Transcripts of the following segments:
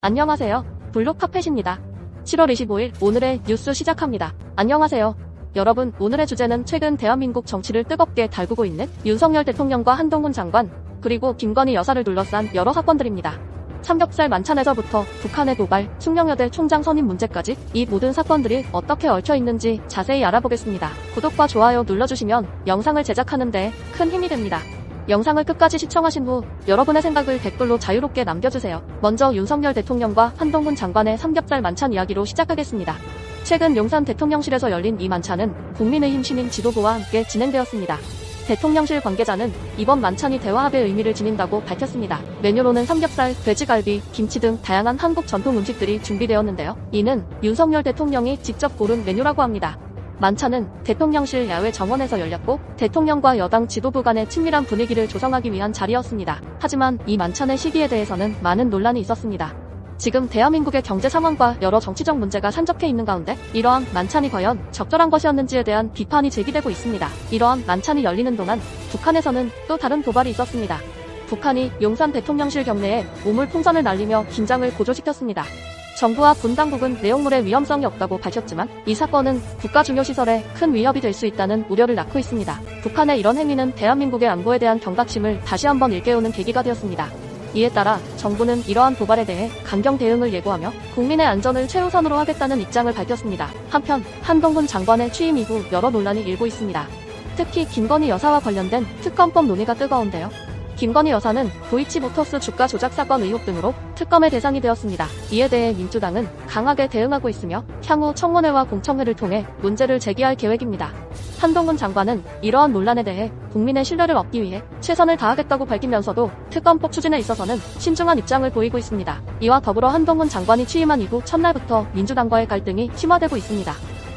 안녕하세요. 블록카펫입니다. 7월 25일 오늘의 뉴스 시작합니다. 안녕하세요. 여러분, 오늘의 주제는 최근 대한민국 정치를 뜨겁게 달구고 있는 윤석열 대통령과 한동훈 장관, 그리고 김건희 여사를 둘러싼 여러 사건들입니다. 삼겹살 만찬에서부터 북한의 도발, 숙명여대 총장 선임 문제까지 이 모든 사건들이 어떻게 얽혀있는지 자세히 알아보겠습니다. 구독과 좋아요 눌러주시면 영상을 제작하는 데 큰 힘이 됩니다. 영상을 끝까지 시청하신 후 여러분의 생각을 댓글로 자유롭게 남겨주세요. 먼저 윤석열 대통령과 한동훈 장관의 삼겹살 만찬 이야기로 시작하겠습니다. 최근 용산 대통령실에서 열린 이 만찬은 국민의힘 신임 지도부와 함께 진행되었습니다. 대통령실 관계자는 이번 만찬이 대화합의 의미를 지닌다고 밝혔습니다. 메뉴로는 삼겹살, 돼지갈비, 김치 등 다양한 한국 전통 음식들이 준비되었는데요. 이는 윤석열 대통령이 직접 고른 메뉴라고 합니다. 만찬은 대통령실 야외 정원에서 열렸고 대통령과 여당 지도부 간의 친밀한 분위기를 조성하기 위한 자리였습니다. 하지만 이 만찬의 시기에 대해서는 많은 논란이 있었습니다. 지금 대한민국의 경제 상황과 여러 정치적 문제가 산적해 있는 가운데 이러한 만찬이 과연 적절한 것이었는지에 대한 비판이 제기되고 있습니다. 이러한 만찬이 열리는 동안 북한에서는 또 다른 도발이 있었습니다. 북한이 용산 대통령실 경내에 우물풍선을 날리며 긴장을 고조시켰습니다. 정부와 군 당국은 내용물의 위험성이 없다고 밝혔지만 이 사건은 국가 중요 시설에 큰 위협이 될 수 있다는 우려를 낳고 있습니다. 북한의 이런 행위는 대한민국의 안보에 대한 경각심을 다시 한번 일깨우는 계기가 되었습니다. 이에 따라 정부는 이러한 도발에 대해 강경 대응을 예고하며 국민의 안전을 최우선으로 하겠다는 입장을 밝혔습니다. 한편 한동훈 장관의 취임 이후 여러 논란이 일고 있습니다. 특히 김건희 여사와 관련된 특검법 논의가 뜨거운데요. 김건희 여사는 도이치모터스 주가 조작 사건 의혹 등으로 특검의 대상이 되었습니다. 이에 대해 민주당은 강하게 대응하고 있으며 향후 청문회와 공청회를 통해 문제를 제기할 계획입니다. 한동훈 장관은 이러한 논란에 대해 국민의 신뢰를 얻기 위해 최선을 다하겠다고 밝히면서도 특검법 추진에 있어서는 신중한 입장을 보이고 있습니다. 이와 더불어 한동훈 장관이 취임한 이후 첫날부터 민주당과의 갈등이 심화되고 있습니다.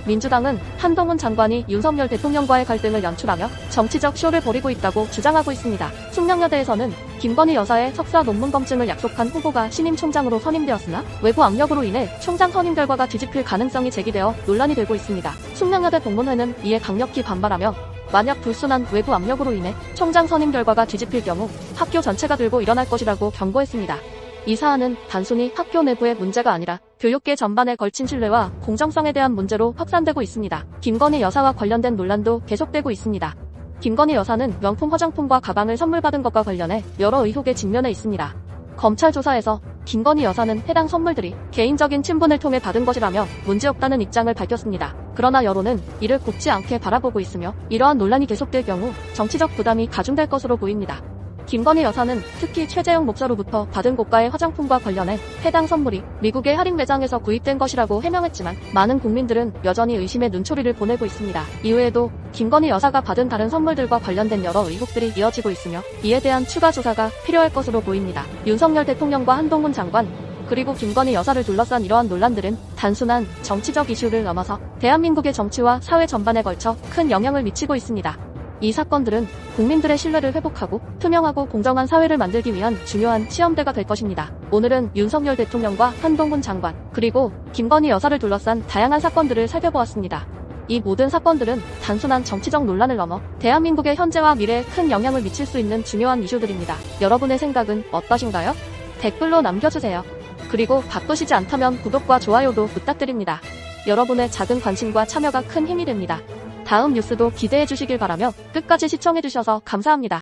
민주당은 한동훈 장관이 윤석열 대통령과의 갈등을 연출하며 정치적 쇼를 벌이고 있다고 주장하고 있습니다. 숙명여대에서는 김건희 여사의 석사 논문 검증을 약속한 후보가 신임 총장으로 선임되었으나 외부 압력으로 인해 총장 선임 결과가 뒤집힐 가능성이 제기되어 논란이 되고 있습니다. 숙명여대 동문회는 이에 강력히 반발하며 만약 불순한 외부 압력으로 인해 총장 선임 결과가 뒤집힐 경우 학교 전체가 들고 일어날 것이라고 경고했습니다. 이 사안은 단순히 학교 내부의 문제가 아니라 교육계 전반에 걸친 신뢰와 공정성에 대한 문제로 확산되고 있습니다. 김건희 여사와 관련된 논란도 계속되고 있습니다. 김건희 여사는 명품 화장품과 가방을 선물 받은 것과 관련해 여러 의혹에 직면해 있습니다. 검찰 조사에서 김건희 여사는 해당 선물들이 개인적인 친분을 통해 받은 것이라며 문제없다는 입장을 밝혔습니다. 그러나 여론은 이를 곱지 않게 바라보고 있으며 이러한 논란이 계속될 경우 정치적 부담이 가중될 것으로 보입니다. 김건희 여사는 특히 최재형 목사로부터 받은 고가의 화장품과 관련해 해당 선물이 미국의 할인 매장에서 구입된 것이라고 해명했지만 많은 국민들은 여전히 의심의 눈초리를 보내고 있습니다. 이외에도 김건희 여사가 받은 다른 선물들과 관련된 여러 의혹들이 이어지고 있으며 이에 대한 추가 조사가 필요할 것으로 보입니다. 윤석열 대통령과 한동훈 장관, 그리고 김건희 여사를 둘러싼 이러한 논란들은 단순한 정치적 이슈를 넘어서 대한민국의 정치와 사회 전반에 걸쳐 큰 영향을 미치고 있습니다. 이 사건들은 국민들의 신뢰를 회복하고 투명하고 공정한 사회를 만들기 위한 중요한 시험대가 될 것입니다. 오늘은 윤석열 대통령과 한동훈 장관, 그리고 김건희 여사를 둘러싼 다양한 사건들을 살펴보았습니다. 이 모든 사건들은 단순한 정치적 논란을 넘어 대한민국의 현재와 미래에 큰 영향을 미칠 수 있는 중요한 이슈들입니다. 여러분의 생각은 어떠신가요? 댓글로 남겨주세요. 그리고 바쁘시지 않다면 구독과 좋아요도 부탁드립니다. 여러분의 작은 관심과 참여가 큰 힘이 됩니다. 다음 뉴스도 기대해 주시길 바라며 끝까지 시청해 주셔서 감사합니다.